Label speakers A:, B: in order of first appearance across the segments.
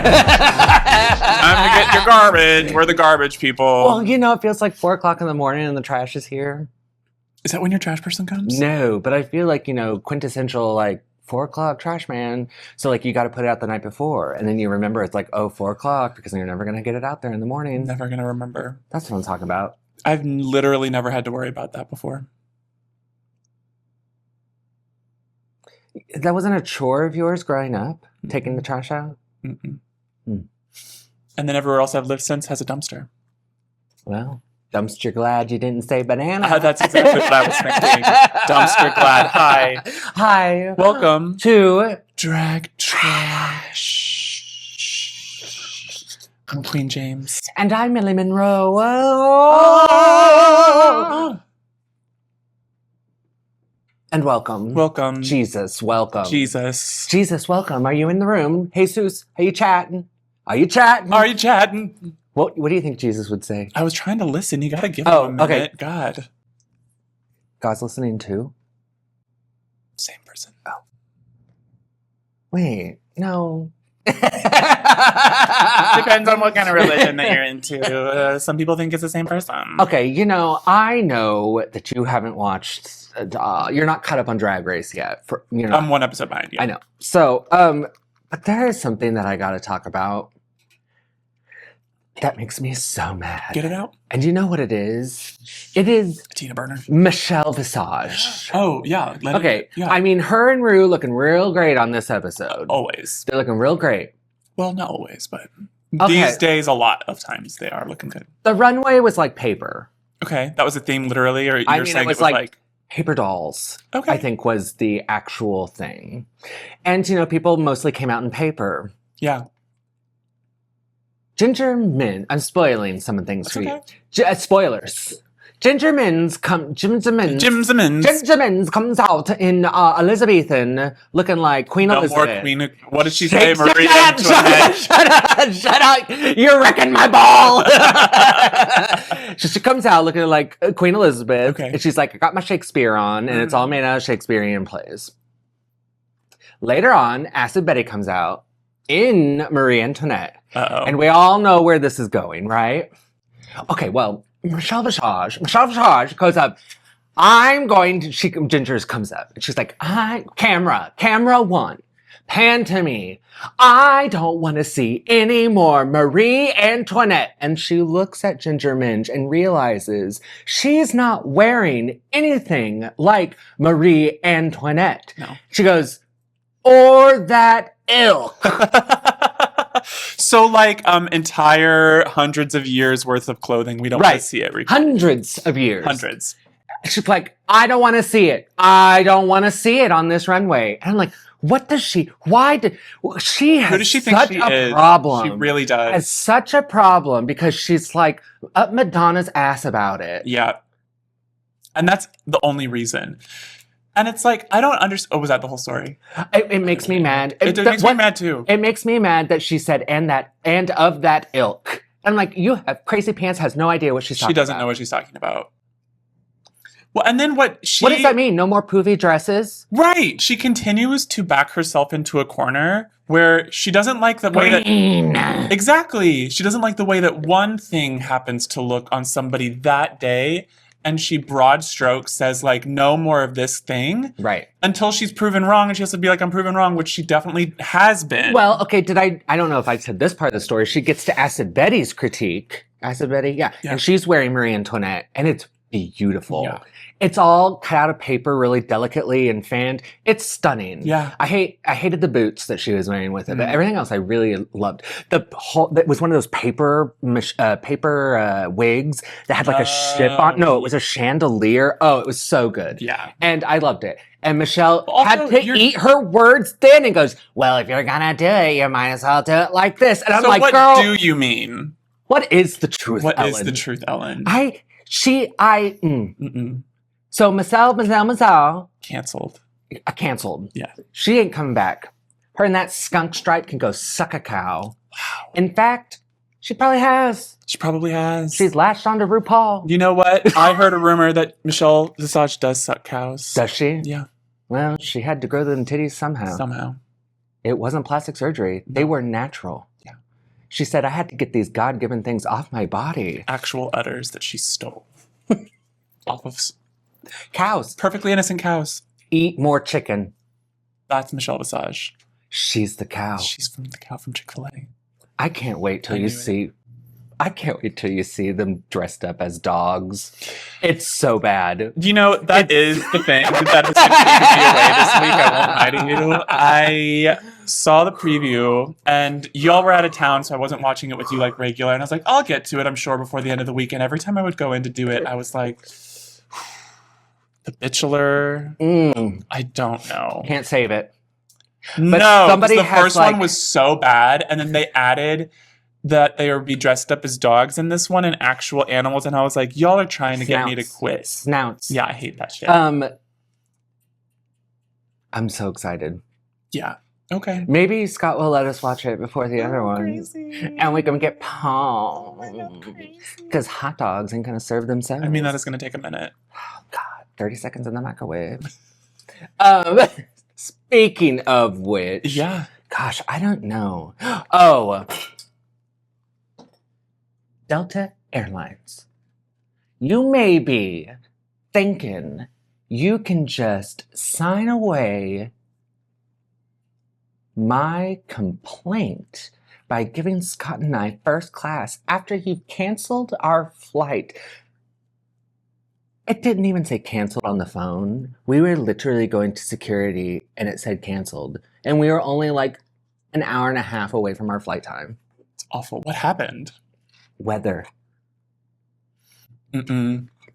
A: Time to get your garbage. We're the garbage people.
B: Well, you know, it feels like 4 o'clock in the morning and the trash is here.
A: Is that when your trash person comes?
B: No, but I feel like, you know, quintessential, like, 4 o'clock trash man. So, like, you got to put it out the night before. And then you remember it's like, 4 o'clock because then you're never going to get it out there in the morning.
A: Never going to remember.
B: That's what I'm talking about.
A: I've literally never had to worry about that before.
B: That wasn't a chore of yours growing up, taking the trash out?
A: Mm-mm. And then everywhere else I've lived since has a dumpster.
B: Well, dumpster glad you didn't say banana.
A: That's exactly what I was thinking. Dumpster glad. Hi.
B: Hi.
A: Welcome
B: to
A: Drag Trash. I'm Queen James.
B: And I'm Millie Monroe. Oh. And welcome.
A: Welcome.
B: Jesus, welcome.
A: Jesus.
B: Jesus, welcome. Are you in the room? Jesus, are you chatting? Are you chatting?
A: Are you chatting?
B: What do you think Jesus would say?
A: I was trying to listen. You got to give him a minute.
B: Okay.
A: God.
B: God's listening too?
A: Same person.
B: Oh. Wait, no.
A: Depends on what kind of religion that you're into. Some people think it's the same person.
B: Okay, you know, I know that you haven't watched, you're not caught up on Drag Race yet.
A: I'm one episode behind you.
B: I know. So, but there is something that I got to talk about that makes me so mad.
A: Get it out.
B: And you know what it is? It is
A: a Tina Burner.
B: Michelle Visage.
A: Oh, yeah.
B: I mean, her and Rue looking real great on this episode.
A: Always.
B: They're looking real great.
A: Well, not always, but these days, a lot of times they are looking good.
B: The runway was like paper.
A: Okay. That was a theme, literally? Or you're saying it was like
B: paper dolls,
A: okay.
B: I think was the actual thing. And, you know, people mostly came out in paper.
A: Yeah.
B: Ginger Mint, I'm spoiling some of the things
A: That's
B: for
A: okay.
B: you. Ginger Min's comes out in Elizabethan looking like Queen Elizabeth.
A: More Queen. What did she say? Marie Antoinette.
B: Shut up! You're wrecking my ball. She comes out looking like Queen Elizabeth.
A: Okay.
B: And she's like, I got my Shakespeare on, and it's all made out of Shakespearean plays. Later on, Acid Betty comes out in Marie Antoinette.
A: Uh-oh.
B: And we all know where this is going, right? Okay, well, Michelle Visage goes up. Ginger's comes up. And she's like, camera one, pan to me. I don't want to see any more Marie Antoinette. And she looks at Ginger Minge and realizes she's not wearing anything like Marie Antoinette.
A: No.
B: She goes, or that ilk.
A: So, like, entire hundreds of years worth of clothing, we don't want to see it.
B: Hundreds of years.
A: Hundreds.
B: She's like, I don't want to see it. I don't want to see it on this runway. And I'm like, what does she, she has
A: Who does she think
B: such
A: she
B: a
A: is?
B: problem.
A: She really does.
B: Has such a problem because she's like up Madonna's ass about it.
A: Yeah. And that's the only reason. And it's like, I don't understand. Oh, was that the whole story?
B: It makes me mad.
A: It makes me mad too.
B: It makes me mad that she said, and of that ilk. I'm like, you have Crazy Pants has no idea what she's talking about.
A: She doesn't know what she's talking about. Well, and then what does
B: that mean? No more poofy dresses?
A: Right. She continues to back herself into a corner where she doesn't like the way that... Exactly. She doesn't like the way that one thing happens to look on somebody that day. And she broad stroke says, like, no more of this thing.
B: Right.
A: Until she's proven wrong. And she has to be like, I'm proven wrong, which she definitely has been.
B: Well, okay, I don't know if I said this part of the story. She gets to Acid Betty's critique. Acid Betty? Yeah. And she's wearing Marie Antoinette. And it's beautiful. Yeah. It's all cut out of paper really delicately and fanned. It's stunning.
A: Yeah.
B: I hated the boots that she was wearing with it, but everything else I really loved. That was one of those paper wigs that had like a ship on. No, it was a chandelier. Oh, it was so good.
A: Yeah.
B: And I loved it. And Michelle had to eat her words then and goes, well, if you're gonna do it, you might as well do it like this. And I'm like, girl.
A: What do you mean?
B: What is the truth, Ellen?
A: What is the truth, Ellen?
B: So Michelle.
A: Canceled.
B: Canceled.
A: Yeah.
B: She ain't coming back. Her and that skunk stripe can go suck a cow.
A: Wow.
B: In fact, she probably has.
A: She probably has.
B: She's latched onto RuPaul.
A: You know what? I heard a rumor that Michelle Visage does suck cows.
B: Does she?
A: Yeah.
B: Well, she had to grow them titties somehow.
A: Somehow.
B: It wasn't plastic surgery. They were natural.
A: Yeah.
B: She said, I had to get these God-given things off my body.
A: Actual udders that she stole. Off of
B: Cows.
A: perfectly innocent cows.
B: Eat more chicken.
A: That's Michelle Visage.
B: She's the cow.
A: She's from the cow from Chick-fil-A.
B: I can't wait till you see... I can't wait till you see them dressed up as dogs. It's so bad.
A: You know, that is the thing that has been keeping me away this week. I won't lie to you. I saw the preview, and y'all were out of town, so I wasn't watching it with you like regular. And I was like, I'll get to it, I'm sure, before the end of the week. And every time I would go in to do it, I was like, The Bachelor. I don't know.
B: Can't save it.
A: But no,
B: somebody
A: the
B: has,
A: first
B: like-
A: one was so bad, and then they added that they would be dressed up as dogs in this one and actual animals, and I was like, y'all are trying to get me to quit.
B: Snouts.
A: Yeah, I hate that shit.
B: I'm so excited.
A: Yeah. Okay.
B: Maybe Scott will let us watch it before the other one.
A: Crazy.
B: And we can get pumped. Because hot dogs ain't going to serve themselves.
A: I mean, that is going to take a minute.
B: Oh, God. 30 seconds in the microwave. Speaking of which.
A: Yeah.
B: Gosh, I don't know. Oh. Delta Airlines. You may be thinking you can just sign away my complaint by giving Scott and I first class after you've canceled our flight. It didn't even say canceled on the phone. We were literally going to security and it said canceled. And we were only like an hour and a half away from our flight time.
A: It's awful. What happened?
B: Weather.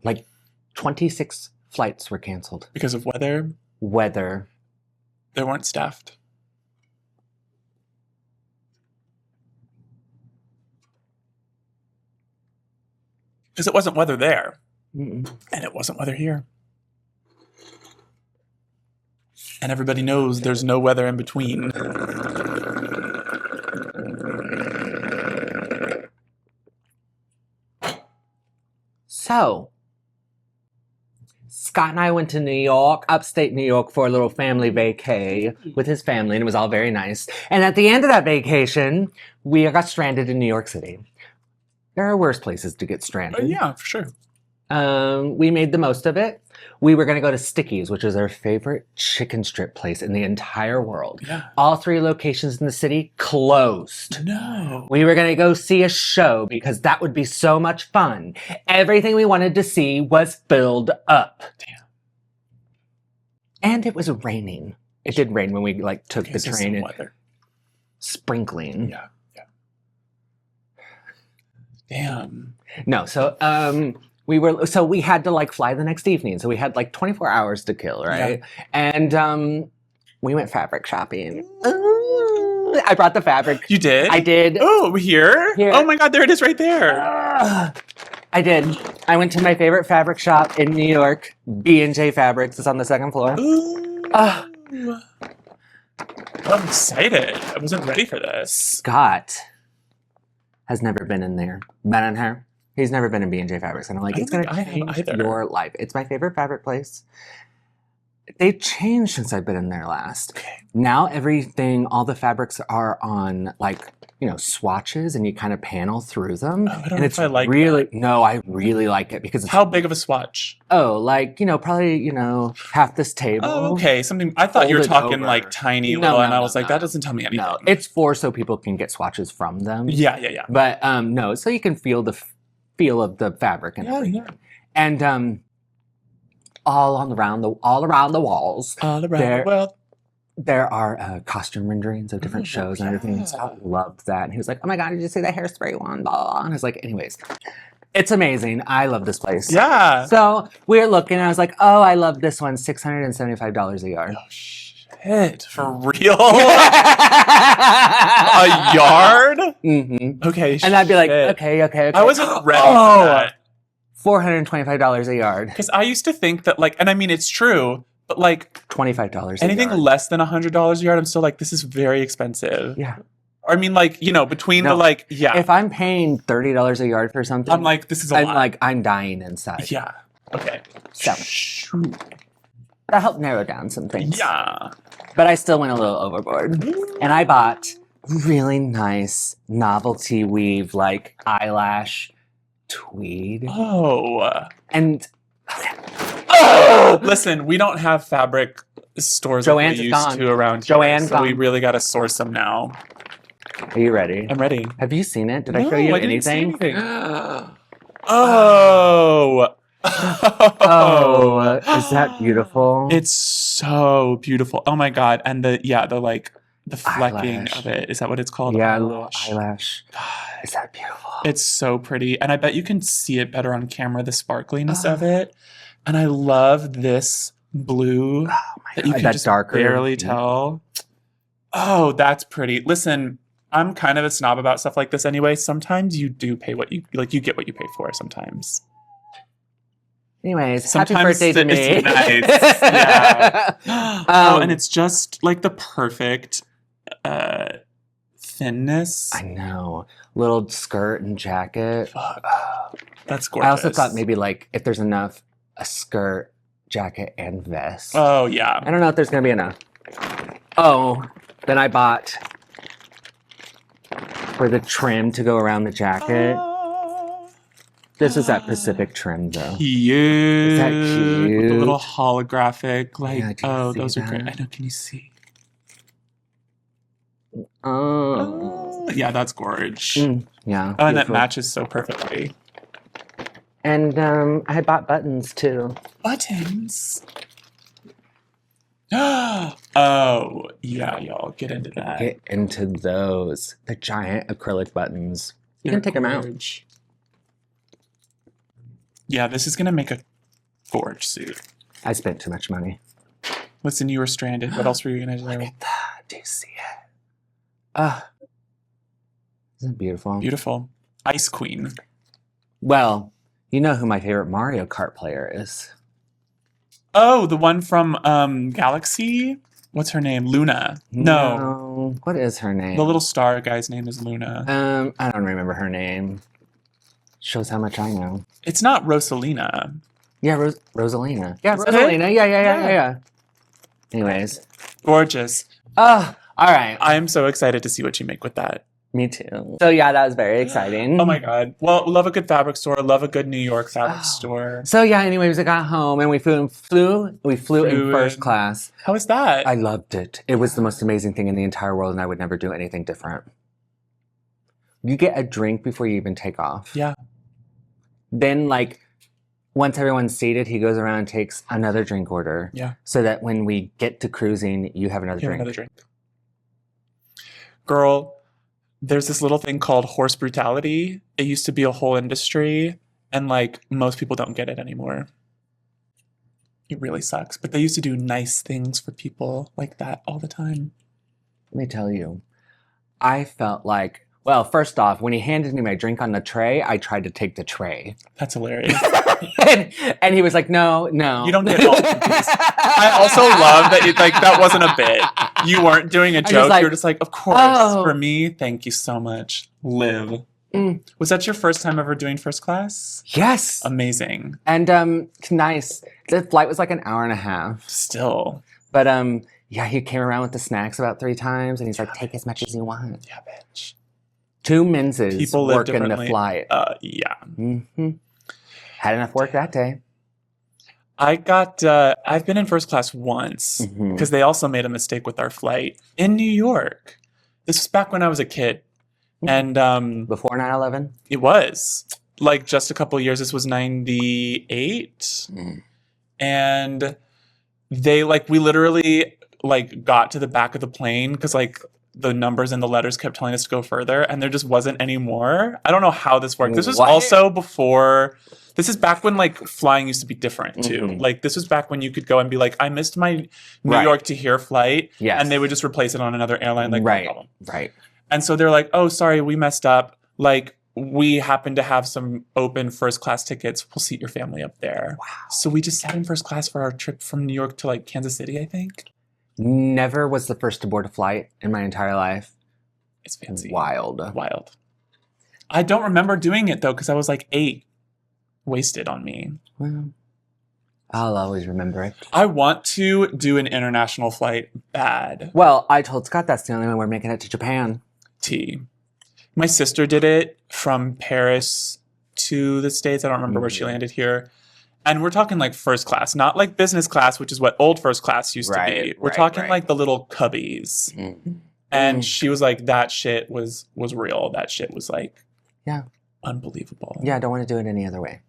B: Like 26 flights were canceled.
A: Because of weather?
B: Weather.
A: They weren't staffed. Because it wasn't weather there.
B: Mm-mm.
A: And it wasn't weather here. And everybody knows there's no weather in between.
B: So, Scott and I went to New York, upstate New York, for a little family vacay with his family, and it was all very nice. And at the end of that vacation, we got stranded in New York City. There are worse places to get stranded.
A: Yeah, for sure.
B: We made the most of it. We were going to go to Sticky's, which is our favorite chicken strip place in the entire world.
A: Yeah.
B: All 3 locations in the city closed.
A: No.
B: We were going to go see a show because that would be so much fun. Everything we wanted to see was filled up.
A: Damn.
B: And it was raining. It did rain when we took
A: Okay,
B: the
A: so
B: train.
A: some
B: And
A: weather.
B: sprinkling.
A: Yeah. Damn.
B: No, so we had to fly the next evening. So we had 24 hours to kill, right?
A: Yeah.
B: And we went fabric shopping. Ooh, I brought the fabric.
A: You did?
B: I did.
A: Oh, here?
B: Here.
A: Oh my God, there it is right there.
B: I did. I went to my favorite fabric shop in New York, B&J Fabrics. It's on the 2nd floor.
A: Ooh. I'm excited. I wasn't ready for this.
B: Scott has never been in there. Been in here. He's never been in B&J Fabrics. And I'm like,
A: I
B: it's
A: don't
B: going
A: think
B: to
A: I have
B: change
A: either.
B: your life. It's my favorite fabric place. They've changed since I've been in there last.
A: Okay.
B: Now everything, all the fabrics are on swatches and you kind of panel through them.
A: Oh, I don't
B: and
A: know
B: it's
A: if I like
B: really,
A: that.
B: no, I really like it because it's,
A: How big of a swatch?
B: probably, half this table.
A: Oh, okay. Something. I thought you were
B: Folded
A: talking
B: over.
A: tiny
B: No,
A: little,
B: no,
A: and I
B: no,
A: was like,
B: no.
A: that doesn't tell me anything.
B: No, it's for so people can get swatches from them.
A: Yeah.
B: But no, so you can feel the feel of the fabric and everything.
A: Yeah.
B: And all around the walls,
A: All around
B: There-
A: the world.
B: there are costume renderings of different shows and everything. And
A: yeah.
B: Scott loved that, and he was like, "Oh my God, did you see the hairspray one?" Blah, blah, blah. And I was like, "Anyways, it's amazing. I love this place."
A: Yeah.
B: So we were looking, and I was like, "Oh, I love this one. $675 a yard."
A: Oh shit! For real? A yard?
B: Mm-hmm.
A: Okay.
B: And I'd be like,
A: shit.
B: okay.
A: I wasn't ready
B: Oh!
A: for that.
B: $425 a yard.
A: Because I used to think that, and I mean, it's true, but
B: $25
A: anything
B: a yard.
A: less than $100 a yard, I'm still like, this is very expensive.
B: Yeah.
A: Or I mean, between
B: No.
A: yeah.
B: If I'm paying $30 a yard for something,
A: I'm like, this is a lot.
B: I'm dying inside.
A: Yeah. Okay.
B: So
A: Shoot.
B: that helped narrow down some things.
A: Yeah.
B: But I still went a little overboard. And I bought really nice novelty weave, like eyelash tweed.
A: Oh.
B: And
A: listen, we don't have fabric stores
B: Joann's
A: like we
B: is
A: used
B: gone.
A: to around
B: Joann's
A: here, so we
B: gone.
A: really got to source them now.
B: Are you ready?
A: I'm ready.
B: Have you seen it? Did I
A: No,
B: show you
A: I didn't see
B: anything?
A: anything. Oh.
B: Oh, is that beautiful?
A: It's so beautiful. Oh my God. And the flecking
B: Eyelash.
A: of it. Is that what it's called?
B: Yeah, a little eyelash.
A: God.
B: Is that beautiful?
A: It's so pretty. And I bet you can see it better on camera, the sparkliness of it. And I love this blue that you can
B: that
A: just
B: darker
A: barely tell. Oh, that's pretty. Listen, I'm kind of a snob about stuff like this anyway. Sometimes you do pay what you get what you pay for sometimes.
B: Anyways,
A: Sometimes
B: happy birthday to me.
A: it's nice. Yeah. Oh, and it's just like the perfect thinness.
B: I know. Little skirt and jacket.
A: Fuck. That's gorgeous.
B: I also thought maybe like if there's enough, a skirt, jacket, and vest.
A: Oh, yeah.
B: I don't know if there's gonna be enough. Oh, then I bought for the trim to go around the jacket. This is that Pacific trim though.
A: Cute.
B: Is that
A: With the
B: cute?
A: little holographic, like,
B: Yeah, can you see
A: those are great.
B: that?
A: I know, can you see?
B: Oh.
A: Yeah, that's gorge.
B: Yeah.
A: Oh, and that
B: beautiful.
A: matches so perfectly.
B: And I had bought buttons too.
A: Buttons. Oh, yeah, y'all. Get into that.
B: Get into those. The giant acrylic buttons. You can take them out.
A: Gorge. Yeah, this is going to make a gorge suit.
B: I spent too much money.
A: Listen, you were stranded. What else were you going to do?
B: Look at that. Do you see it? Ah. Isn't it beautiful?
A: Beautiful. Ice Queen.
B: Well, you know who my favorite Mario Kart player is.
A: Oh, the one from Galaxy? What's her name? Luna. No.
B: What is her name?
A: The little star guy's name is Luna.
B: I don't remember her name. Shows how much I know.
A: It's not Rosalina.
B: Yeah, Rosalina. Yeah,
A: Is that
B: Rosalina.
A: it?
B: Yeah. Anyways.
A: Gorgeous.
B: Oh, all right.
A: I am so excited to see what you make with that.
B: Me too. So yeah, that was very exciting.
A: Oh my God. Well, love a good fabric store. Love a good New York fabric store.
B: So yeah, anyways, I got home and we flew in first class.
A: How was that?
B: I loved it. It was the most amazing thing in the entire world and I would never do anything different. You get a drink before you even take off.
A: Yeah.
B: Then like once everyone's seated, he goes around and takes another drink order.
A: Yeah.
B: So that when we get to cruising, you have another
A: Have
B: drink.
A: another drink. Girl, there's this little thing called horse brutality. It used to be a whole industry, and like most people don't get it anymore. It really sucks. But they used to do nice things for people like that all the time.
B: Let me tell you, I felt like, well, first off, when he handed me my drink on the tray, I tried to take the tray.
A: That's hilarious.
B: and he was like, no.
A: You don't get all confused. I also love that that wasn't a bit. You weren't doing a joke.
B: like,
A: You were just like, of course,
B: oh.
A: for me, thank you so much. Live. Was that your first time ever doing first class?
B: Yes.
A: Amazing.
B: And nice. The flight was like an hour and a half.
A: Still.
B: But yeah, he came around with the snacks about 3 times and he's like, take as much as you want.
A: Yeah, bitch.
B: 2 menses
A: People live
B: working the
A: differently.
B: flight.
A: Yeah.
B: Had enough work that day.
A: I've been in first class once because they also made a mistake with our flight in New York. This was back when I was a kid. And
B: Before 9/11?
A: it was like just a couple of years. This was 98. And they we literally got to the back of the plane because the numbers and the letters kept telling us to go further and there just wasn't any more. I don't know how this worked. This was
B: What?
A: also before. This is back when flying used to be different too. This was back when you could go and be like, I missed my New York to here flight.
B: Yes.
A: And they would just replace it on another airline. No problem.
B: Right.
A: And so they're like, oh, sorry, we messed up. We happen to have some open first class tickets. We'll seat your family up there. Wow. So we just sat in first class for our trip from New York to Kansas City, I think.
B: Never was the first to board a flight in my entire life.
A: It's fancy.
B: Wild.
A: I don't remember doing it though, because I was 8. Wasted on me.
B: Well, I'll always remember it.
A: I want to do an international flight bad.
B: Well, I told Scott that's the only way we're making it to Japan.
A: My sister did it from Paris to the States. I don't remember where she landed here. And we're talking like first class, not like business class, which is what old first class used to be. We're talking like the little cubbies. And she was like, that shit was real. That shit was like unbelievable.
B: Yeah, I don't want to do it any other way.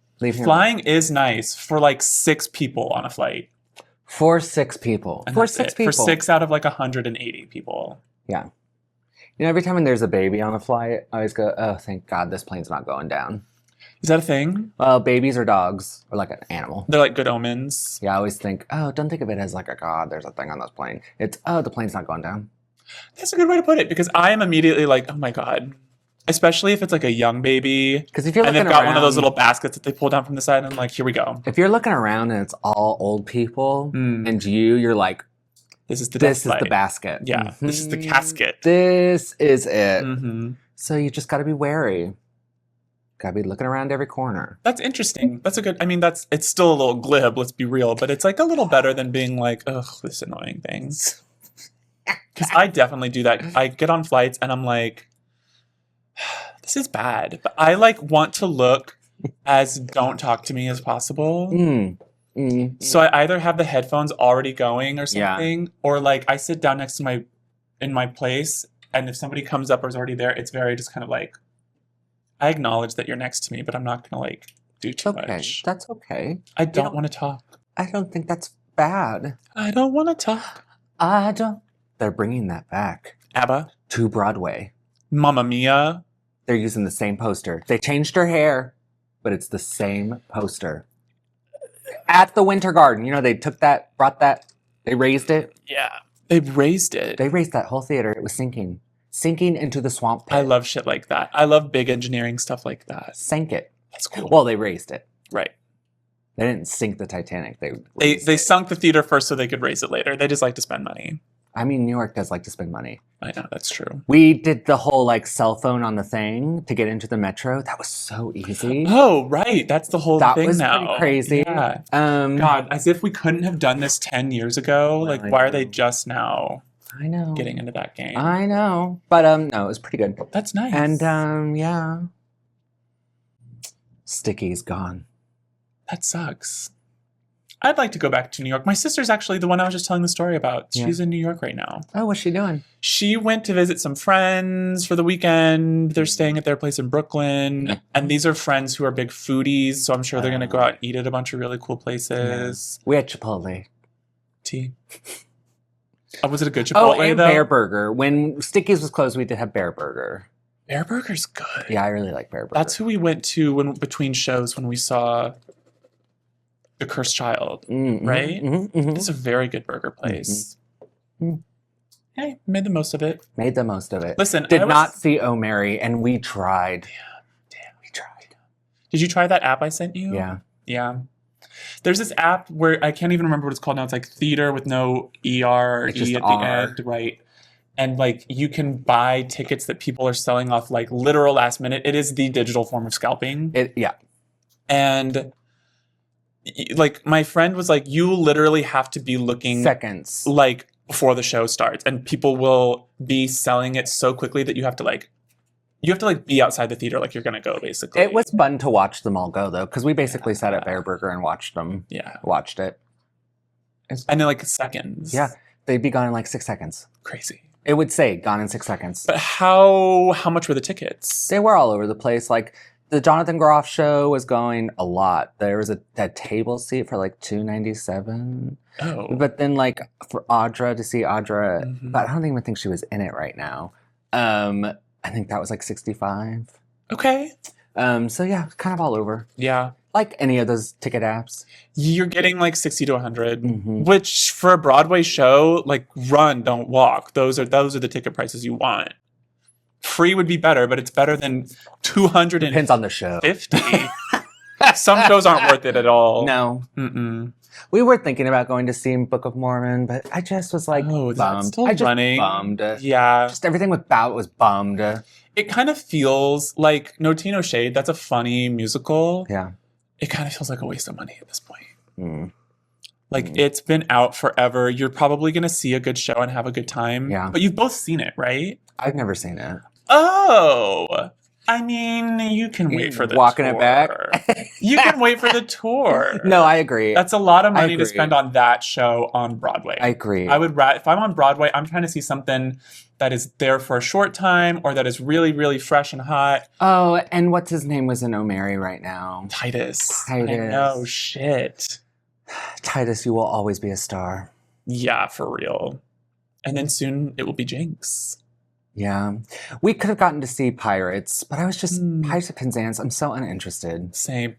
A: Flying is nice for like 6 people on a flight.
B: For 6 people.
A: And
B: for 6 people.
A: For 6 out of like 180 people.
B: Yeah. You know, every time when there's a baby on a flight, I always go, oh, thank God this plane's not going down.
A: Is that a thing?
B: Well, babies or dogs, or like an animal.
A: They're like good omens.
B: Yeah, I always think, oh, don't think of it as like a God, there's a thing on this plane. It's, oh, the plane's not going down.
A: That's a good way to put it, because I am immediately like, oh my God. Especially if it's like a young baby.
B: Because if you're
A: and
B: looking
A: they've got
B: around,
A: one of those little baskets that they pull down from the side, and I'm like, here we go.
B: If you're looking around and it's all old people, and you're like,
A: this is the
B: basket.
A: Yeah, this is the casket.
B: This is it. So you just got to be wary. Got to be looking around every corner.
A: That's interesting. That's a good, I mean, it's still a little glib, let's be real, but it's like a little better than being like, ugh, this annoying thing. Because I definitely do that. I get on flights and I'm like, this is bad. But I like want to look as don't talk to me as possible. So I either have the headphones already going or something, or like I sit down next to in my place, and if somebody comes up or is already there, it's very just kind of like, I acknowledge that you're next to me, but I'm not gonna like do too much.
B: That's okay.
A: I don't want to talk.
B: I don't think that's bad.
A: I don't want to talk.
B: I don't. They're bringing that back.
A: ABBA
B: to Broadway.
A: Mamma Mia.
B: They're using the same poster. They changed her hair, but it's the same poster. At the Winter Garden, you know, they brought that, they raised it.
A: Yeah, they raised it.
B: They raised that whole theater. It was sinking into the swamp pit.
A: I love shit like that. I love big engineering stuff like that.
B: Sank it.
A: That's cool.
B: Well, they raised it.
A: Right.
B: They didn't sink the Titanic.
A: They sunk the theater first so they could raise it later. They just like to spend money.
B: I mean, New York does like to spend money.
A: I know, that's true.
B: We did the whole like cell phone on the thing to get into the metro. That was so easy.
A: Oh, right. That's the whole thing now.
B: That was pretty crazy.
A: Yeah. God, as if we couldn't have done this 10 years ago. Like, why are they just now getting into that game?
B: I know. But no, it was pretty good.
A: That's nice.
B: And yeah. Sticky's gone.
A: That sucks. I'd like to go back to New York. My sister's actually the one I was just telling the story about. She's in New York right now.
B: Oh, what's she doing?
A: She went to visit some friends for the weekend. They're staying at their place in Brooklyn. And these are friends who are big foodies, so I'm sure they're going to go out and eat at a bunch of really cool places.
B: We had Chipotle.
A: Tea. Was it a good Chipotle,
B: and
A: though?
B: Bear Burger. When Sticky's was closed, we did have Bear Burger.
A: Bear Burger's good.
B: Yeah, I really like Bear Burger.
A: That's who we went to between shows when we saw The Cursed Child, right? It's a very good burger place. Hey, made the most of it.
B: Listen, did not see O'Mary, and we tried.
A: Damn, we tried. Did you try that app I sent you? Yeah. There's this app where I can't even remember what it's called now. It's like theater with no ER or E at the end, right? And like you can buy tickets that people are selling off like literal last minute. It is the digital form of scalping. And like my friend was like, you literally have to be looking
B: seconds
A: like before the show starts, and people will be selling it so quickly that you have to be outside the theater like you're gonna go, basically.
B: It was fun to watch them all go though, because we basically sat at Bear Burger and watched them. Watched it.
A: And in like seconds.
B: Yeah, they'd be gone in like 6 seconds.
A: Crazy.
B: It would say gone in 6 seconds.
A: But how much were the tickets?
B: They were all over the place. Like the Jonathan Groff show was going a lot. There was a table seat for like $297.
A: Oh.
B: But then like for Audra, to see Audra, but I don't even think she was in it right now. I think that was like $65.
A: Okay.
B: So yeah, kind of all over.
A: Yeah.
B: Like any of those ticket apps.
A: You're getting like $60 to $100, which for a Broadway show, like run, don't walk. Those are the ticket prices you want. Free would be better, but it's better than $250.
B: Depends on the show.
A: Some shows aren't worth it at all.
B: No. We were thinking about going to see Book of Mormon, but I just was like bummed. Bummed.
A: Yeah.
B: Just everything about it was bummed.
A: It kind of feels like, no tea, no shade, that's a funny musical.
B: Yeah.
A: It kind of feels like a waste of money at this point. Like, it's been out forever. You're probably going to see a good show and have a good time.
B: Yeah.
A: But you've both seen it, right?
B: I've never seen it.
A: Oh, I mean, you can wait for the
B: Walking
A: tour.
B: it back.
A: You can wait for the tour.
B: No, I agree.
A: That's a lot of money to
B: agree.
A: spend on that show on Broadway.
B: I agree.
A: I would if I'm on Broadway, I'm trying to see something that is there for a short time or that is really, really fresh and hot.
B: Oh, and what's his name was in O'Mary right now?
A: Titus.
B: Titus.
A: I know, shit.
B: Titus, you will always be a star.
A: Yeah, for real. And then soon it will be Jinx.
B: Yeah. We could have gotten to see Pirates, but I was just, Pirates of Penzance, I'm so uninterested.
A: Same.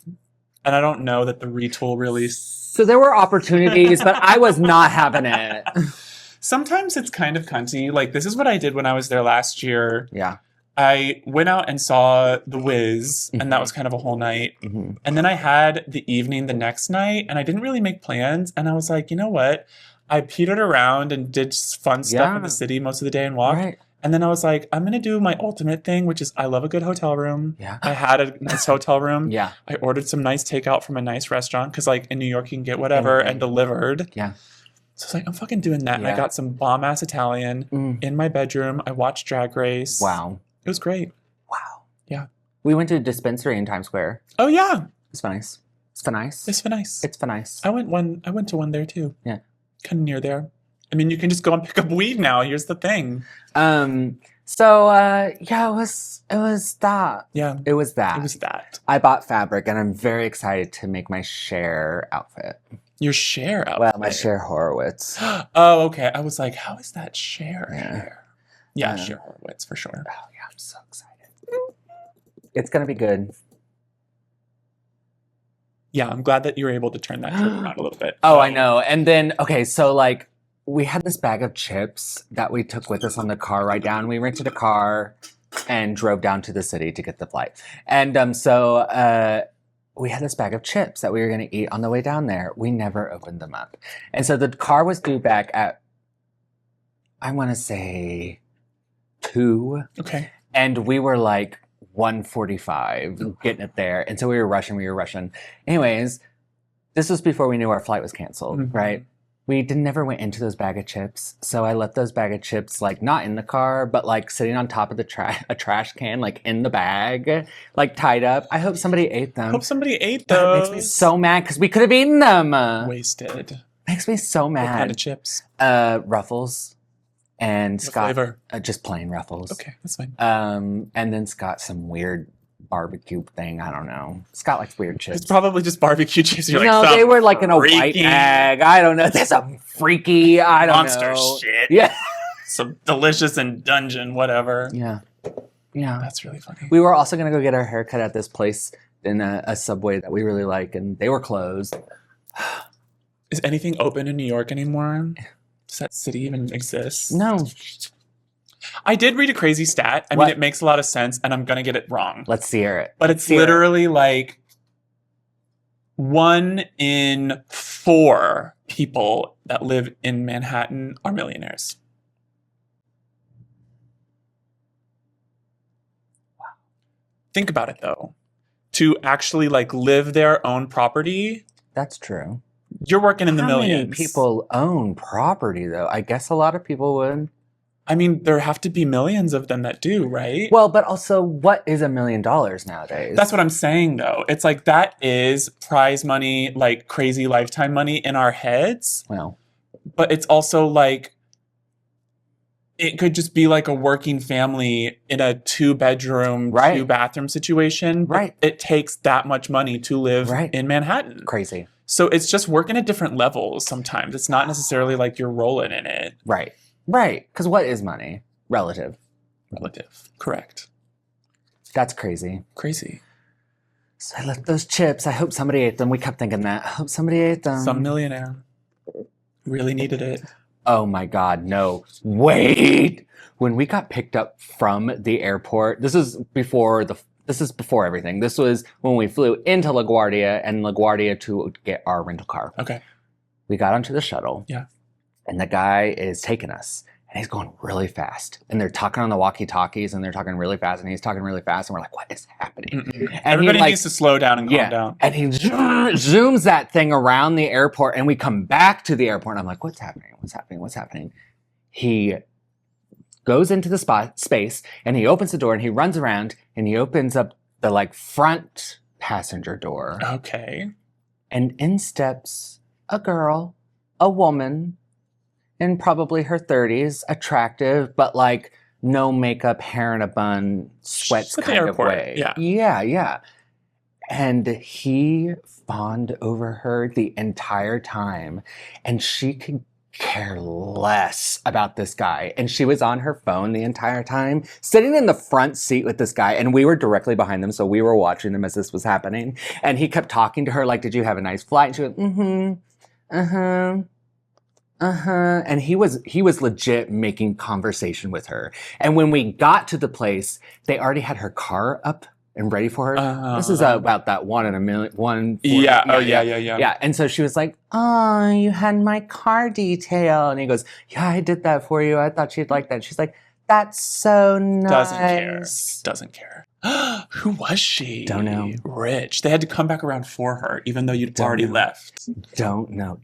A: And I don't know that the retool really...
B: So there were opportunities, but I was not having it.
A: Sometimes it's kind of cunty. Like, this is what I did when I was there last year.
B: Yeah.
A: I went out and saw The Wiz, and that was kind of a whole night.
B: Mm-hmm.
A: And then I had the evening the next night, and I didn't really make plans. And I was like, you know what? I petered around and did fun stuff in the city most of the day and walked.
B: Right.
A: And then I was like, I'm going to do my ultimate thing, which is I love a good hotel room.
B: Yeah.
A: I had a nice hotel room.
B: Yeah.
A: I ordered some nice takeout from a nice restaurant because, like, in New York, you can get whatever and delivered.
B: Yeah.
A: So I was like, I'm fucking doing that. And I got some bomb-ass Italian in my bedroom. I watched Drag Race.
B: Wow.
A: It was great.
B: Wow.
A: Yeah.
B: We went to a dispensary in Times Square.
A: Oh, yeah.
B: It's nice. It's nice.
A: It's nice.
B: It's nice.
A: I went to one there, too.
B: Yeah.
A: Kind of near there. I mean, you can just go and pick up weed now. Here's the thing.
B: So, yeah, it was that.
A: Yeah.
B: It was that.
A: It was that.
B: I bought fabric, and I'm very excited to make my Cher outfit.
A: Your Cher outfit?
B: Well, my Cher Horowitz.
A: Oh, okay. I was like, how is that Cher hair? Yeah,
B: Yeah.
A: Cher Horowitz, for sure.
B: Oh, yeah, I'm so excited. It's going to be good.
A: Yeah, I'm glad that you were able to turn that trip around a little bit.
B: Oh, I know. And then, okay, so, like, we had this bag of chips that we took with us on the car ride down. We rented a car and drove down to the city to get the flight. And so we had this bag of chips that we were going to eat on the way down there. We never opened them up. And so the car was due back at, I want to say, 2.
A: Okay.
B: And we were like 1:45 getting it there. And so we were rushing. Anyways, this was before we knew our flight was canceled, right? We never went into those bag of chips. So I left those bag of chips, like, not in the car, but, like, sitting on top of a trash can, like, in the bag, like, tied up. I hope somebody ate them.
A: Hope somebody ate
B: But
A: those.
B: it makes me so mad because we could have eaten them.
A: Wasted.
B: Makes me so mad.
A: What kind of chips?
B: Ruffles. And
A: What
B: Scott,
A: flavor?
B: just plain Ruffles.
A: Okay, that's fine.
B: And then Scott some weird barbecue thing. I don't know. Scott likes weird chips.
A: It's probably just barbecue chips. You're
B: No,
A: like,
B: they were like in a white
A: freaky
B: bag. I don't know. That's a freaky. I don't
A: monster
B: know.
A: shit.
B: Yeah.
A: Some delicious and dungeon, whatever.
B: Yeah. Yeah.
A: That's really funny.
B: We were also gonna go get our haircut at this place in a Subway that we really like, and they were closed.
A: Is anything open in New York anymore? Does that city even exist?
B: No.
A: I did read a crazy stat. I mean, it makes a lot of sense, and I'm going to get it wrong.
B: Let's hear it.
A: But it's literally like 1 in 4 people that live in Manhattan are millionaires. Wow. Think about it, though. To actually, like, live their own property,
B: That's true.
A: you're working in the
B: How
A: millions.
B: many people own property, though? I guess a lot of people would.
A: I mean, there have to be millions of them that do, right?
B: Well, but also, what is $1 million nowadays?
A: That's what I'm saying, though. It's like that is prize money, like crazy lifetime money in our heads.
B: Well,
A: But it's also like, it could just be like a working family in a 2-bedroom,
B: Right.
A: 2-bathroom situation. But
B: Right.
A: it takes that much money to live
B: Right.
A: in Manhattan.
B: crazy.
A: So it's just working at different levels sometimes. It's not necessarily like you're rolling in it.
B: Right. Right. Because what is money? Relative.
A: Relative. Correct.
B: That's crazy.
A: Crazy.
B: So I left those chips. I hope somebody ate them. We kept thinking that. I hope somebody ate them.
A: Some millionaire really needed it.
B: Oh my God, no. Wait! When we got picked up from the airport, this is before everything. This was when we flew into LaGuardia and LaGuardia to get our rental car.
A: Okay.
B: We got onto the shuttle.
A: Yeah.
B: And the guy is taking us. and he's going really fast. And they're talking on the walkie-talkies, and they're talking really fast, and he's talking really fast, and we're like, what is happening? And
A: everybody needs to slow down and calm down.
B: And he zooms that thing around the airport, and we come back to the airport, and I'm like, what's happening? What's happening? What's happening? He goes into the space, and he opens the door, and he runs around, and he opens up the like front passenger door.
A: Okay.
B: And in steps a girl, a woman, in probably her 30s, attractive, but like no makeup, hair in a bun, sweats kind of way. Yeah. And he fawned over her the entire time, and she could care less about this guy. And she was on her phone the entire time, sitting in the front seat with this guy, and we were directly behind them, so we were watching them as this was happening. And he kept talking to her like, did you have a nice flight? And she went, and he was legit making conversation with her. And when we got to the place, they already had her car up and ready for her. This is about that 1 in a million. Yeah. And so she was like, oh, you had my car detail. And he goes, yeah, I did that for you. I thought you'd like that. She's like, that's so nice.
A: Doesn't care. Who was she?
B: Don't know.
A: Rich. They had to come back around for her, even though you'd already left.
B: Don't know.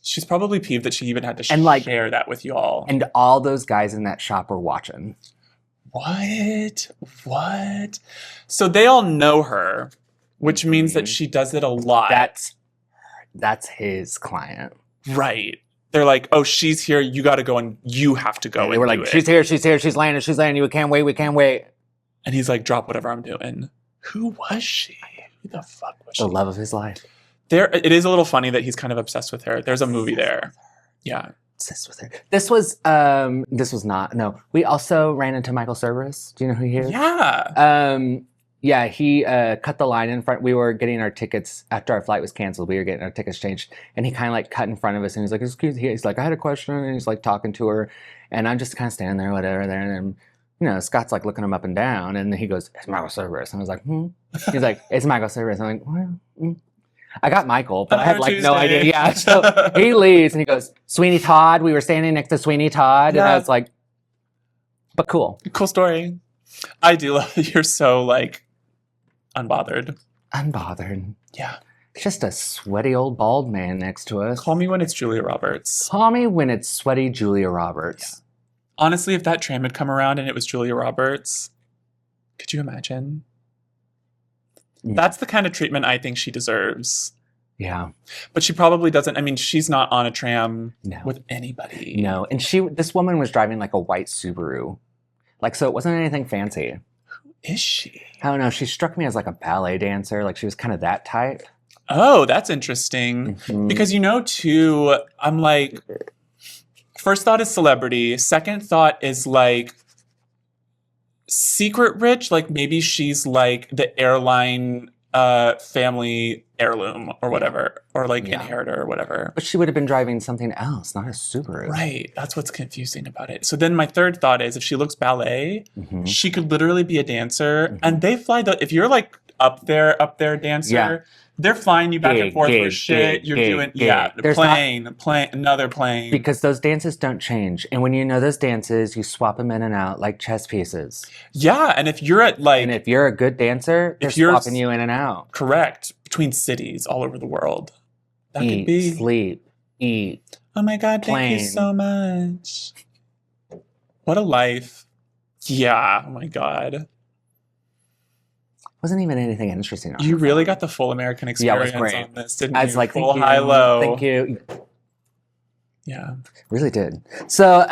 A: She's probably peeved that she even had to share that with you all.
B: And all those guys in that shop were watching.
A: What? So they all know her, which means that she does it a lot.
B: That's his client.
A: Right. They're like, oh, she's here. You got to go and you have to go. And
B: they were like, she's here. She's landing. We can't wait.
A: And he's like, drop whatever I'm doing. Who was she? Who the fuck was she?
B: The love of his life.
A: It is a little funny that he's kind of obsessed with her. There's a movie there. Yeah.
B: Obsessed with her. This was not. No, we also ran into Michael Cerveris. Do you know who he is?
A: Yeah.
B: He cut the line in front. We were getting our tickets after our flight was canceled. We were getting our tickets changed, and he kind of like cut in front of us, and he's like, "Excuse me." He's like, "I had a question," and he's like talking to her, and I'm just kind of standing there, whatever, there, and then Scott's like looking him up and down, and he goes, "It's Michael Cerveris," and I was like, He's like, "It's Michael Cerveris." I'm like, "Well." I got Michael, but I had like no idea. Yeah, so he leaves and he goes, Sweeney Todd. We were standing next to Sweeney Todd, and I was like, but cool.
A: Cool story. I do love that you're so like unbothered.
B: Yeah. Just a sweaty old bald man next to us.
A: Call me when it's Julia Roberts.
B: Call me when it's sweaty Julia Roberts.
A: Yeah. Honestly, if that tram had come around and it was Julia Roberts, could you imagine? That's the kind of treatment I think she deserves.
B: Yeah.
A: But she probably doesn't. I mean, she's not on a tram with anybody.
B: No. And this woman was driving like a white Subaru. Like, so it wasn't anything fancy.
A: Who is she?
B: I don't know. She struck me as like a ballet dancer. Like she was kind of that type.
A: Oh, that's interesting. Mm-hmm. Because too, I'm like, first thought is celebrity. Second thought is like, secret rich, like maybe she's like the airline family heirloom or whatever, or like inheritor or whatever.
B: But she would have been driving something else, not a Subaru.
A: Right. That's what's confusing about it. So then my third thought is if she looks ballet, she could literally be a dancer. And they fly if you're like up there dancer, they're flying you back and forth for shit. You're doing, another plane.
B: Because those dances don't change. And when you know those dances, you swap them in and out like chess pieces.
A: Yeah. And if you're if
B: you're a good dancer, they're swapping you in and out.
A: Correct. Between cities all over the world. That could be.
B: Sleep, eat.
A: Oh my God, thank you so much. What a life. Yeah. Oh my God.
B: Wasn't even anything interesting on
A: You really got the full American experience
B: on
A: this, didn't you?
B: I was like,
A: full high-low.
B: Thank you.
A: Yeah.
B: Really did. So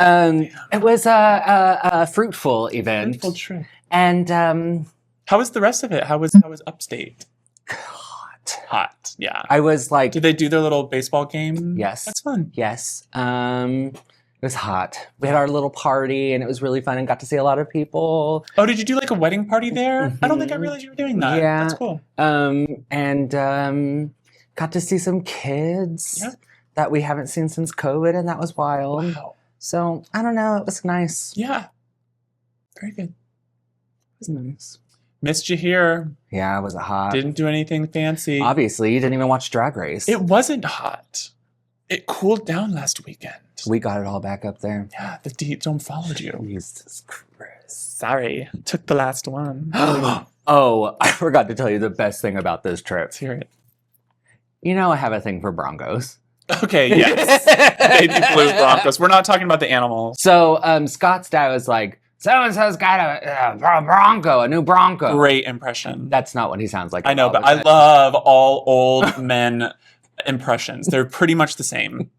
B: it was a fruitful event.
A: Fruitful trip.
B: And
A: how was the rest of it? How was upstate? Hot. Yeah.
B: I was like,
A: did they do their little baseball game?
B: Yes.
A: That's fun.
B: Yes. It was hot. We had our little party, and it was really fun, and got to see a lot of people.
A: Oh, did you do like a wedding party there? I don't think I realized you were doing that.
B: Yeah.
A: That's cool.
B: And got to see some kids that we haven't seen since COVID, and that was wild.
A: Wow.
B: So, I don't know. It was nice.
A: Yeah. Very good.
B: It was nice.
A: Missed you here.
B: Yeah, was it hot?
A: Didn't do anything fancy.
B: Obviously, you didn't even watch Drag Race.
A: It wasn't hot. It cooled down last weekend.
B: We got it all back up there.
A: Yeah, the deep dome followed you.
B: Jesus Christ.
A: Sorry, took the last one.
B: Oh, I forgot to tell you the best thing about this trip.
A: Let's hear it.
B: You know I have a thing for Broncos.
A: Okay, yes. Baby blue Broncos. We're not talking about the animals.
B: So Scott's dad was like, so-and-so's got a Bronco, a new Bronco.
A: Great impression.
B: That's not what he sounds like.
A: I know, but I love all old men impressions. They're pretty much the same.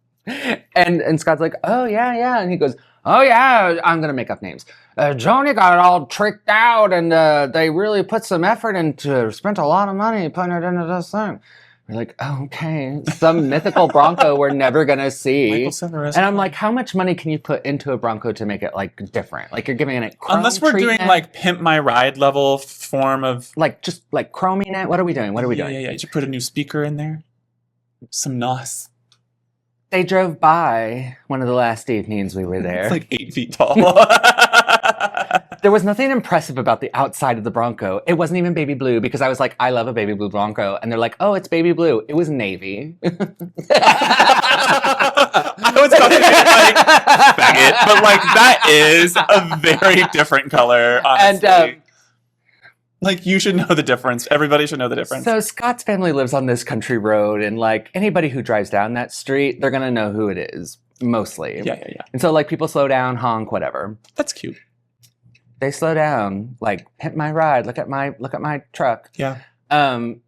B: And Scott's like, oh, yeah. And he goes, oh, yeah, I'm going to make up names. Joni got it all tricked out, and they really put some effort into, spent a lot of money putting it into this thing. We're like, oh, okay, some mythical Bronco we're never going to see. And I'm like, how much money can you put into a Bronco to make it, like, different? Like, you're giving it chrome
A: Unless we're
B: treatment?
A: doing, like, Pimp My Ride level form of...
B: Like, just, like, chroming it? What are we doing?
A: Yeah. You should put a new speaker in there. Some NOS.
B: They drove by one of the last evenings we were there.
A: It's like 8 feet tall.
B: There was nothing impressive about the outside of the Bronco. It wasn't even baby blue because I was like, I love a baby blue Bronco. And they're like, oh, it's baby blue. It was navy.
A: I was about to say, like, faggot, but, like, that is a very different color, honestly.
B: And,
A: like, you should know the difference. Everybody should know the difference.
B: So Scott's family lives on this country road, and, like, anybody who drives down that street, they're going to know who it is, mostly.
A: Yeah.
B: And so, like, people slow down, honk, whatever.
A: That's cute.
B: They slow down, like, hit my ride, look at my truck.
A: Yeah.
B: And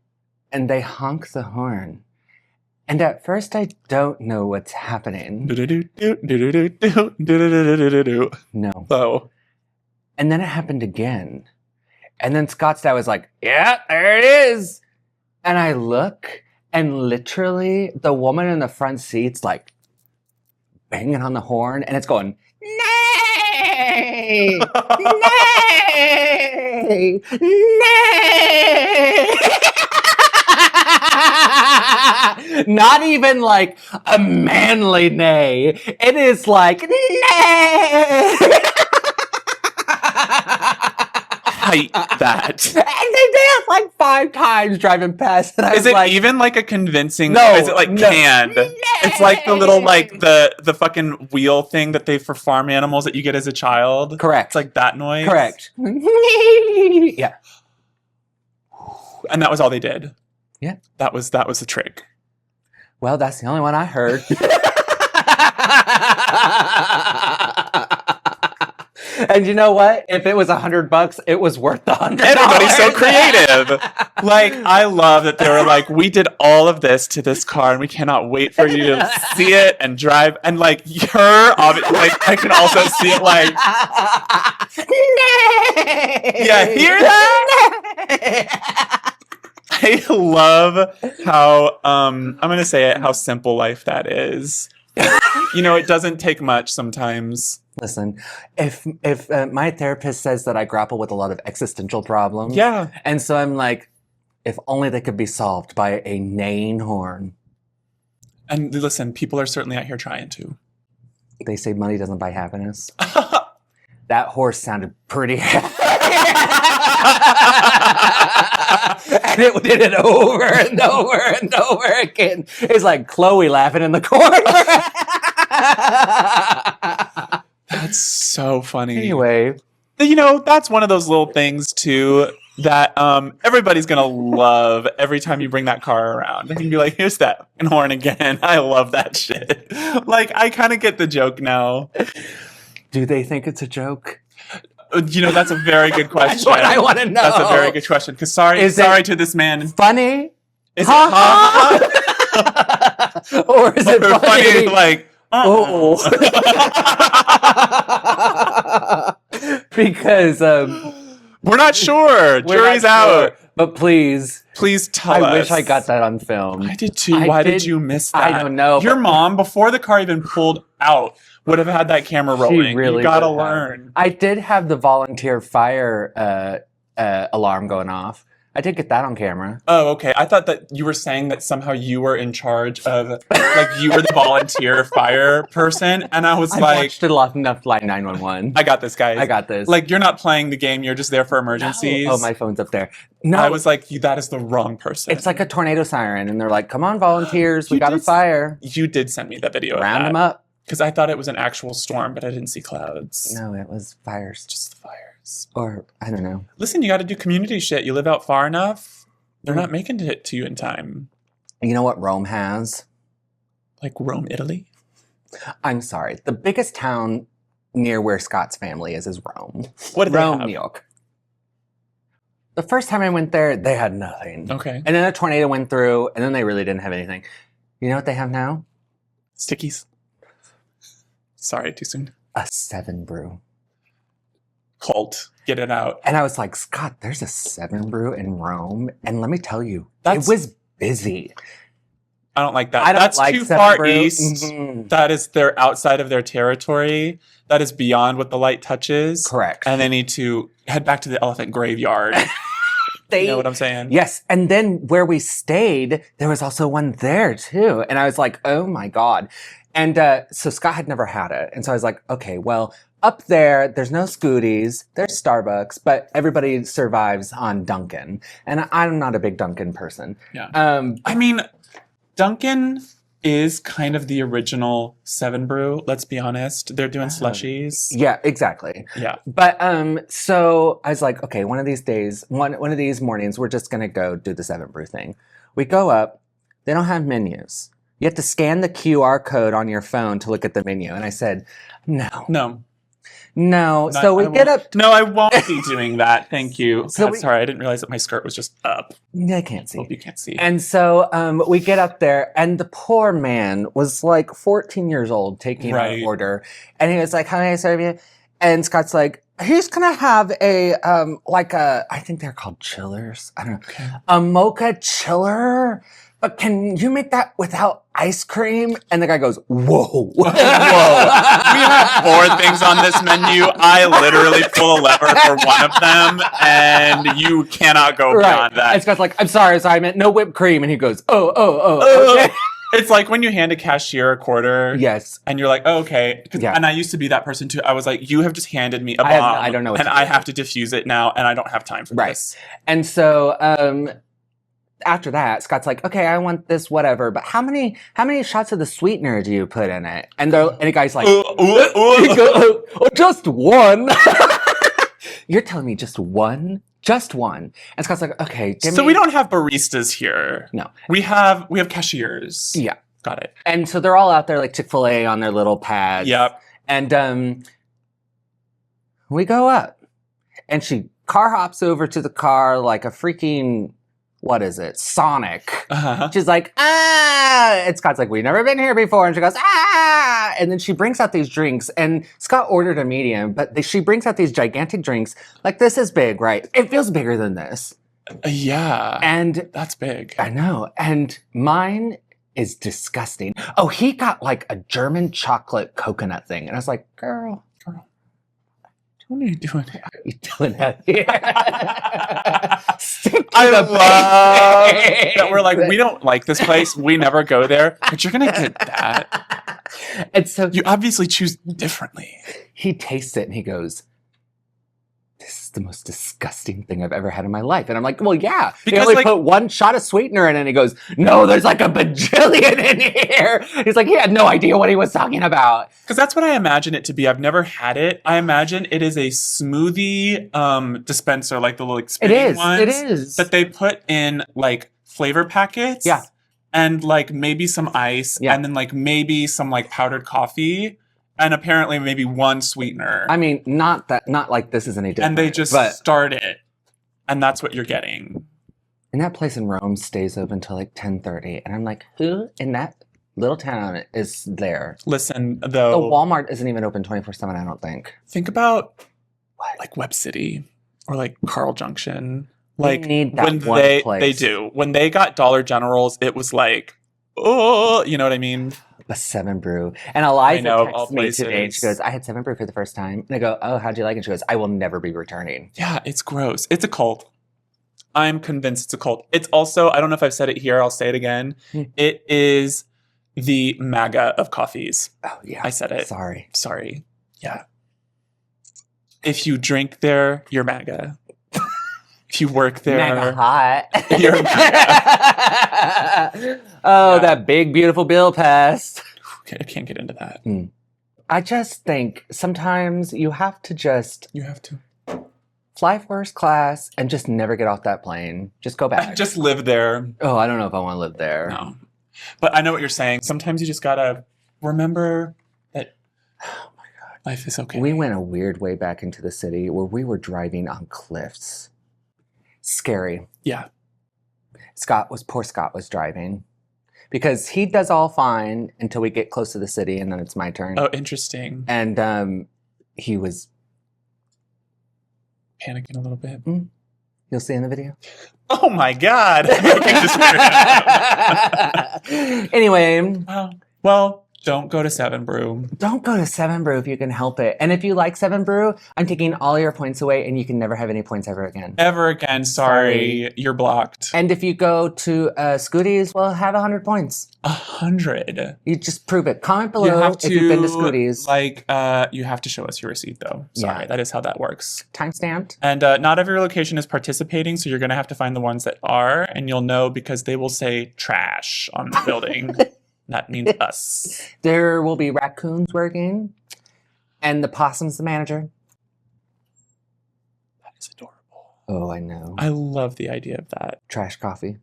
B: they honk the horn. And at first I don't know what's happening. No.
A: Oh.
B: And then it happened again. And then Scott's dad was like, yeah, there it is. And I look, and literally the woman in the front seat's like banging on the horn, and it's going, nay, nay, nay. Not even like a manly neigh. It is like, nay.
A: Hate that.
B: And they did it like 5 times driving past. And I
A: is
B: was
A: it
B: like,
A: even like a convincing?
B: No,
A: Or is it like canned? It's like the little like the fucking wheel thing that they for farm animals that you get as a child.
B: Correct.
A: It's like that noise.
B: Correct. Yeah.
A: And that was all they did.
B: Yeah.
A: That was the trick.
B: Well, that's the only one I heard. And you know what? If it was $100, it was worth the $100.
A: Everybody's so creative. Like, I love that they were like, we did all of this to this car, and we cannot wait for you to see it and drive. And like, like, I can also see it like, yeah, hear that? I love how I'm gonna say it, how simple life that is. You know, it doesn't take much sometimes.
B: Listen, if my therapist says that I grapple with a lot of existential problems,
A: Yeah.
B: and so I'm like, if only they could be solved by a neighing horn.
A: And listen, people are certainly out here trying to.
B: They say money doesn't buy happiness. That horse sounded pretty happy. And it did it over and over and over again. It's like Chloe laughing in the corner.
A: That's so funny.
B: Anyway.
A: You know, that's one of those little things, too, that everybody's going to love every time you bring that car around. And you can be like, here's that horn again. I love that shit. Like, I kind of get the joke now.
B: Do they think it's a joke?
A: You know, that's a very good question.
B: That's what I want to know.
A: That's a very good question. Because sorry to this man.
B: Funny?
A: Is it
B: Or is it funny?
A: Like,
B: oh. Because
A: we're not sure. Jury's out.
B: But please
A: tell us.
B: I wish I got that on film.
A: I did too. Why did you miss that?
B: I don't know.
A: Your mom, before the car even pulled out, would have had that camera rolling. You gotta learn.
B: I did have the volunteer fire alarm going off. I did get that on camera.
A: Oh, okay. I thought that you were saying that somehow you were in charge of, like, you were the volunteer fire person. And I was
B: I
A: like,
B: watched it enough like 911.
A: I got this, guys.
B: I got this.
A: Like, you're not playing the game. You're just there for emergencies.
B: No. Oh, my phone's up there. No.
A: I was like, that is the wrong person.
B: It's like a tornado siren. And they're like, come on, volunteers. We got a
A: did-
B: fire.
A: You did send me that video of
B: Round
A: that.
B: them up.
A: Because I thought it was an actual storm, but I didn't see clouds.
B: No, it was fires.
A: Just the fires.
B: Or, I don't know.
A: Listen, you got to do community shit. You live out far enough. They're not making it to you in time.
B: You know what Rome has?
A: Like Rome, Italy?
B: I'm sorry. The biggest town near where Scott's family is Rome.
A: What did they
B: Rome,
A: have?
B: New York. The first time I went there, they had nothing.
A: Okay.
B: And then a tornado went through, and then they really didn't have anything. You know what they have now?
A: Stickies. Sorry, too soon.
B: A 7 brew.
A: Cult. Get it out.
B: And I was like, Scott, there's a 7 brew in Rome. And let me tell you,
A: That's-
B: it was busy.
A: I don't like that.
B: I don't
A: That's
B: like
A: too
B: 7
A: far
B: brew.
A: east.
B: Mhm.
A: That is, they're outside of their territory. That is beyond what the light touches.
B: Correct.
A: And they need to head back to the elephant graveyard. You know what I'm saying?
B: Yes. And then where we stayed, there was also one there too. And I was like, oh my God. And so Scott had never had it. And so I was like, okay, well, up there's no Scooties, there's Starbucks, but everybody survives on Dunkin'. And I'm not a big Dunkin' person.
A: Yeah.
B: Um,
A: I mean, Dunkin' is kind of the original 7 brew. Let's be honest. They're doing slushies.
B: yeah, exactly.
A: Yeah.
B: But so I was like, okay, one of these days, one of these mornings, we're just gonna go do the 7 brew thing. We go up, they don't have menus. You have to scan the QR code on your phone to look at the menu. And I said, no.
A: No.
B: So we get up.
A: No, I won't be doing that. Thank you.
B: So
A: God, sorry, I didn't realize that my skirt was just up.
B: I can't see.
A: Hope you can't see.
B: And so we get up there, and the poor man was like 14 years old taking our order. And he was like, how may I serve you? And Scott's like, he's going to have I think they're called chillers. I don't know.
A: Okay.
B: A mocha chiller. But can you make that without ice cream? And the guy goes, whoa.
A: Whoa. We have 4 things on this menu. I literally pull a lever for one of them, and you cannot go beyond that.
B: And Scott's like, I'm sorry, I meant no whipped cream. And he goes, oh, okay.
A: It's like when you hand a cashier a quarter.
B: Yes.
A: And you're like, oh, okay.
B: Yeah.
A: And I used to be that person too. I was like, you have just handed me a bomb.
B: I don't know what
A: and
B: to
A: I
B: do.
A: have to diffuse it now, and I don't have time for this.
B: And so after that, Scott's like, okay, I want this, whatever. But how many shots of the sweetener do you put in it? And the guy's like, just one. You're telling me just one? Just one. And Scott's like, okay,
A: So we don't have baristas here.
B: No.
A: We have cashiers.
B: Yeah.
A: Got it.
B: And so they're all out there like Chick-fil-A on their little pads.
A: Yep.
B: And we go up. And she car hops over to the car like a freaking, what is it? Sonic.
A: Uh-huh.
B: She's like, ah! And Scott's like, we've never been here before. And she goes, ah! And then she brings out these drinks. And Scott ordered a medium, but she brings out these gigantic drinks. Like, this is big, right? It feels bigger than this.
A: Yeah.
B: And
A: that's big.
B: I know. And mine is disgusting. Oh, he got like a German chocolate coconut thing. And I was like, girl.
A: What are you doing?
B: What are you doing out here?
A: I love that we're like, we don't like this place. We never go there. But you're going to get that.
B: And so
A: you obviously choose differently.
B: He tastes it and he goes, this is the most disgusting thing I've ever had in my life. And I'm like, well, yeah. Because he only put 1 shot of sweetener in it. And he goes, no, there's like a bajillion in here. He's like, he had no idea what he was talking about.
A: Because that's what I imagine it to be. I've never had it. I imagine it is a smoothie dispenser, like the little spinning ones.
B: It is.
A: That they put in like flavor packets.
B: Yeah.
A: And like maybe some ice.
B: Yeah.
A: And then like maybe some like powdered coffee. And apparently maybe 1 sweetener.
B: I mean, not like this is any different.
A: And they just start it. And that's what you're getting.
B: And that place in Rome stays open until like 10:30. And I'm like, who in that little town is there?
A: Listen, though.
B: The Walmart isn't even open 24/7, I don't think.
A: Think about like Web City or like Carl Junction. Like
B: need that
A: when
B: one place.
A: They do. When they got Dollar Generals, it was like, oh, you know what I mean?
B: A 7 brew. And Eliza texts me
A: places.
B: today and she goes, I had 7 brew for the first time. And I go, oh, how'd you like it? She goes, I will never be returning.
A: Yeah, it's gross. It's a cult. I'm convinced it's a cult. It's also, I don't know if I've said it here, I'll say it again. It is the MAGA of coffees.
B: Oh, yeah.
A: I said it.
B: Sorry.
A: Yeah. If you drink there, you're MAGA. If you work there,
B: Mega hot.
A: you're MAGA.
B: That big, beautiful bill passed.
A: I can't get into that.
B: I just think sometimes you have to
A: You have to.
B: fly first class and just never get off that plane. Just go back.
A: Just live there.
B: Oh, I don't know if I want to live there.
A: No. But I know what you're saying. Sometimes you just gotta remember that life is okay.
B: We went a weird way back into the city where we were driving on cliffs. Scary.
A: Yeah.
B: Poor Scott was driving. Because he does all fine until we get close to the city and then it's my turn.
A: Oh, interesting.
B: And he was
A: Panicking a little bit.
B: You'll see in the video.
A: Oh my God.
B: Anyway.
A: Well, don't go to Seven Brew.
B: Don't go to Seven Brew if you can help it. And if you like Seven Brew, I'm taking all your points away and you can never have any points ever again.
A: Ever again. Sorry. You're blocked.
B: And if you go to Scooties, well, have 100 points.
A: 100.
B: You just prove it. Comment below if you've been to Scooties.
A: You have to show us your receipt though. Sorry.
B: Yeah.
A: That is how that works.
B: Time-stamped.
A: And not every location is participating, so you're going to have to find the ones that are, and you'll know because they will say trash on the building. That means us.
B: There will be raccoons working, and the possum's the manager.
A: That is adorable.
B: Oh, I know.
A: I love the idea of that.
B: Trash coffee.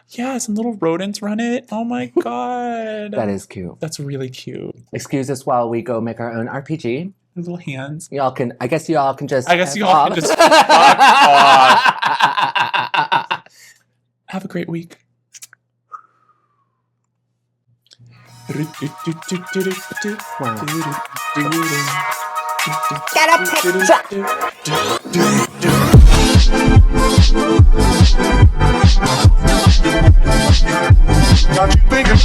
A: Yeah, some little rodents run it. Oh my God.
B: That is cute.
A: That's really cute.
B: Excuse us while we go make our own RPG.
A: Little hands.
B: I guess y'all can just.
A: Have a great week.
B: Wow.
C: Get a picture.
D: Got you thinking.